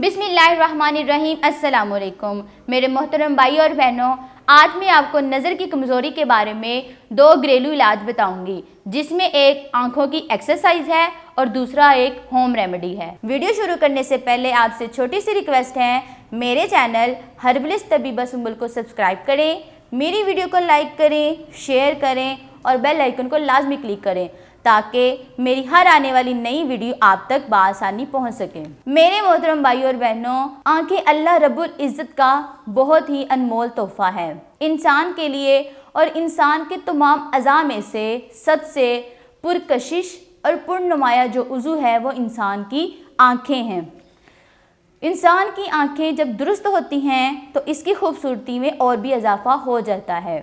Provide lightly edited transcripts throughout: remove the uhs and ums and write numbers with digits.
बिस्मिल्लाहिर्रहमानिर्रहीम। अस्सलाम वालेकुम मेरे मोहतरम भाई और बहनों, आज मैं आपको नज़र की कमज़ोरी के बारे में 2 घरेलू इलाज बताऊंगी, जिसमें एक आंखों की एक्सरसाइज है और दूसरा एक होम रेमेडी है। वीडियो शुरू करने से पहले आपसे छोटी सी रिक्वेस्ट है, मेरे चैनल हर्बलिस्ट तबीबा सुंबुल को सब्सक्राइब करें, मेरी वीडियो को लाइक करें, शेयर करें और बेल आइकन को लाजमी क्लिक करें ताकि मेरी हर आने वाली नई वीडियो आप तक बआसानी पहुंच सके। मेरे मोहतरम भाई और बहनों, आंखें अल्लाह रब्बुल इज़्ज़त का बहुत ही अनमोल तोहफा है इंसान के लिए, और इंसान के तमाम अज़ा में से सबसे पुरकशिश और पुरनुमाया जो उज़ू है वो इंसान की आंखें हैं। इंसान की आंखें जब दुरुस्त होती हैं तो इसकी खूबसूरती में और भी इजाफा हो जाता है।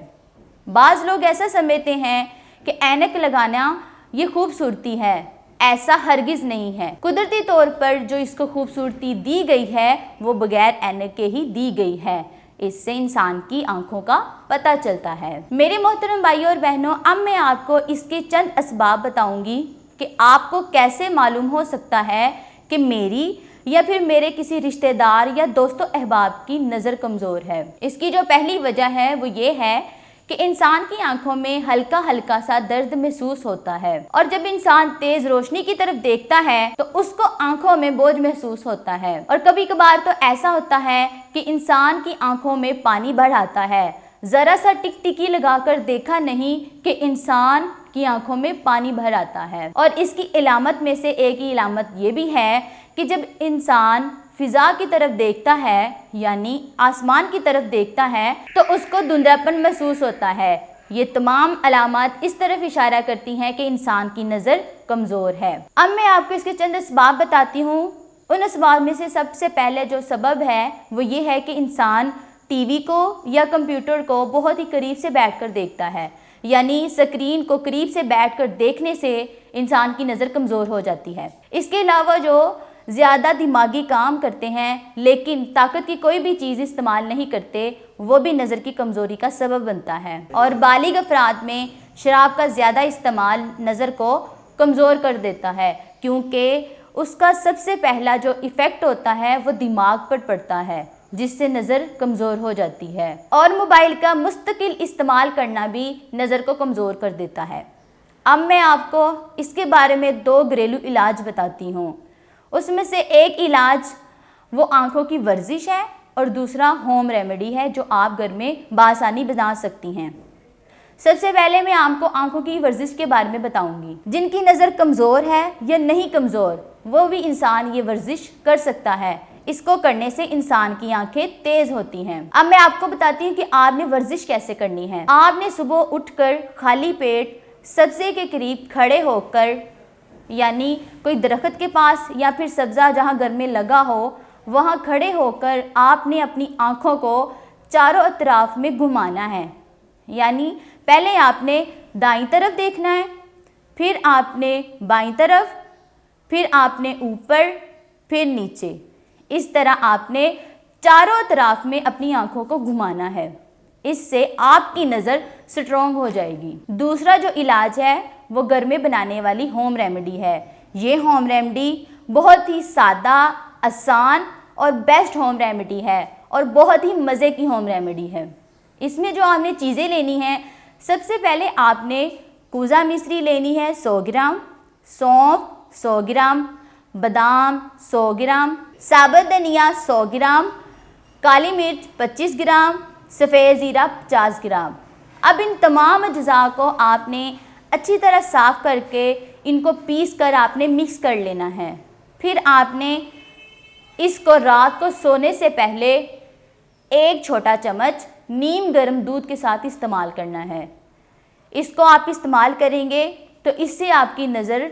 बाज़ लोग ऐसा समझते हैं कि ऐनक लगाना ये खूबसूरती है, ऐसा हरगिज़ नहीं है। कुदरती तौर पर जो इसको खूबसूरती दी गई है वो बगैर ऐनक के ही दी गई है। इससे इंसान की आंखों का पता चलता है। मेरे मोहतरम भाइयों और बहनों, अब मैं आपको इसके चंद असबाब बताऊंगी कि आपको कैसे मालूम हो सकता है कि मेरी या फिर मेरे किसी रिश्तेदार या दोस्तों अहबाब की नज़र कमज़ोर है। इसकी जो पहली वजह है वो ये है कि इंसान की आंखों में हल्का हल्का सा दर्द महसूस होता है, और जब इंसान तेज रोशनी की तरफ देखता है तो उसको आंखों में बोझ महसूस होता है, और कभी कभार तो ऐसा होता है कि इंसान की आंखों में पानी भर आता है। जरा सा टिकटिकी लगाकर देखा नहीं कि इंसान की आंखों में पानी भर आता है। और इसकी इलामत में से एक ही इलामत ये भी है कि जब इंसान फिजा की तरफ देखता है यानी आसमान की तरफ देखता है तो उसको धुंधलापन महसूस होता है। ये तमाम अलामत इस तरफ इशारा करती हैं कि इंसान की नज़र कमज़ोर है। अब मैं आपको इसके चंद असबाब बताती हूँ। उन असबाब में से सबसे पहले जो सबब है वो ये है कि इंसान टीवी को या कंप्यूटर को बहुत ही करीब से बैठकर देखता है, यानी स्क्रीन को करीब से बैठकर देखने से इंसान की नज़र कमज़ोर हो जाती है। इसके अलावा जो ज़्यादा दिमागी काम करते हैं लेकिन ताकत की कोई भी चीज़ इस्तेमाल नहीं करते, वो भी नज़र की कमज़ोरी का सबब बनता है। और बालिग अफराद में शराब का ज़्यादा इस्तेमाल नज़र को कमज़ोर कर देता है, क्योंकि उसका सबसे पहला जो इफ़ेक्ट होता है वो दिमाग पर पड़ता है, जिससे नज़र कमज़ोर हो जाती है। और मोबाइल का मुस्तकिल इस्तेमाल करना भी नज़र को कमज़ोर कर देता है। अब मैं आपको इसके बारे में 2 घरेलू इलाज बताती हूँ। उसमें से एक इलाज वो आंखों की वर्जिश है और दूसरा होम रेमेडी है जो आप घर में बआसानी बना सकती हैं। सबसे पहले मैं आपको आंखों की वर्जिश के बारे में बताऊंगी। जिनकी नज़र कमज़ोर है या नहीं कमज़ोर, वो भी इंसान ये वर्जिश कर सकता है। इसको करने से इंसान की आंखें तेज होती हैं। अब मैं आपको बताती हूँ कि आपने वर्जिश कैसे करनी है। आपने सुबह उठकर खाली पेट सब्ज़े के करीब खड़े होकर, यानी कोई दरख्त के पास या फिर सब्ज़ा जहाँ घर में लगा हो वहाँ खड़े होकर आपने अपनी आँखों को चारों अतराफ में घुमाना है। यानी पहले आपने दाईं तरफ देखना है, फिर आपने बाईं तरफ, फिर आपने ऊपर, फिर नीचे। इस तरह आपने चारों अतराफ में अपनी आँखों को घुमाना है। इससे आपकी नज़र स्ट्रॉन्ग हो जाएगी। दूसरा जो इलाज है वो घर में बनाने वाली होम रेमेडी है। ये होम रेमेडी बहुत ही सादा, आसान और बेस्ट होम रेमेडी है और बहुत ही मज़े की होम रेमेडी है। इसमें जो आपने चीज़ें लेनी हैं, सबसे पहले आपने कूजा मिश्री लेनी है 100 ग्राम, सौंफ 100 ग्राम, बादाम 100 ग्राम, साबुत धनिया 100 ग्राम, काली मिर्च 25 ग्राम, सफ़ेद ज़ीरा 50 ग्राम। अब इन तमाम अज्जा को आपने अच्छी तरह साफ़ करके इनको पीस कर आपने मिक्स कर लेना है। फिर आपने इसको रात को सोने से पहले 1 छोटा चम्मच नीम गर्म दूध के साथ इस्तेमाल करना है। इसको आप इस्तेमाल करेंगे तो इससे आपकी नज़र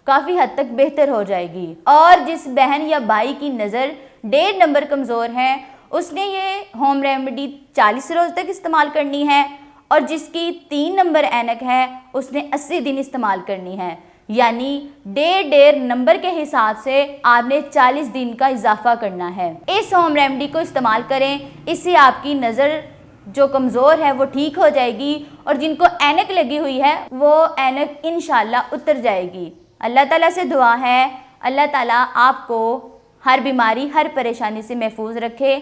काफ़ी हद तक बेहतर हो जाएगी। और जिस बहन या भाई की नज़र 1.5 नंबर कमज़ोर है उसने ये होम रेमेडी 40 रोज़ तक इस्तेमाल करनी है, और जिसकी 3 नंबर ऐनक है उसने 80 दिन इस्तेमाल करनी है। यानी 1.5 नंबर के हिसाब से आपने 40 दिन का इजाफा करना है। इस होम रेमेडी को इस्तेमाल करें, इससे आपकी नज़र जो कमज़ोर है वो ठीक हो जाएगी, और जिनको ऐनक लगी हुई है वो ऐनक इंशाल्लाह उतर जाएगी। अल्लाह ताला से दुआ है, अल्लाह ताला आपको ہر بیماری ہر پریشانی سے محفوظ رکھے۔